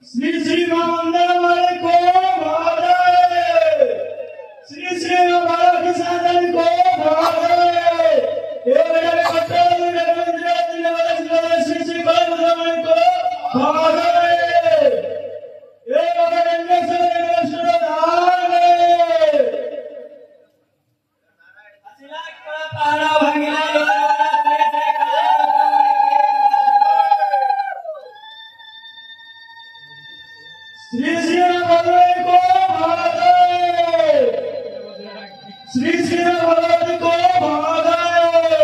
श्री श्री मंगल वाले को भागे, श्री श्री बाबा के साधन को भागे, ये मेरे पट्टल में श्री श्री बाबा को भागे, ये बाबा गंगा से भागे, असिलाक पड़ा पारा भागना श्री श्री भगवान को भागे, श्री श्री भगवान को भागे।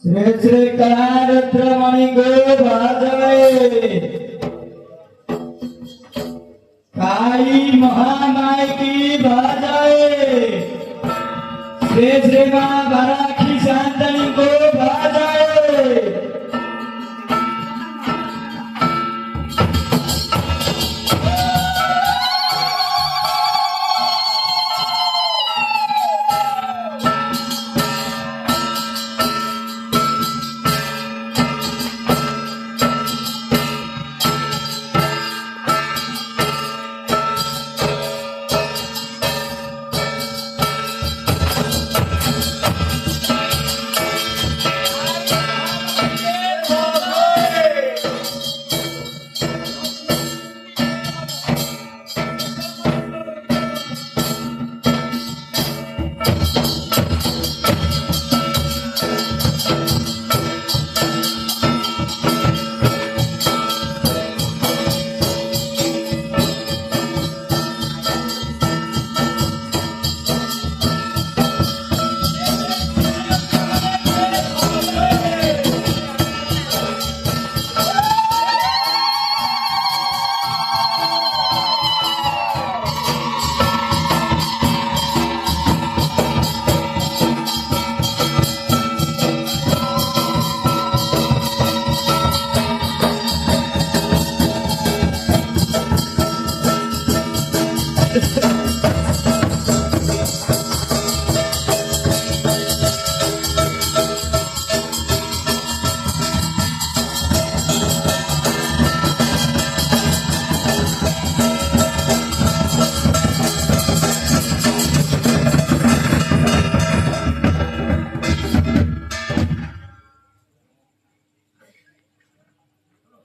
श्री श्री कलारत्न मणि को भागे।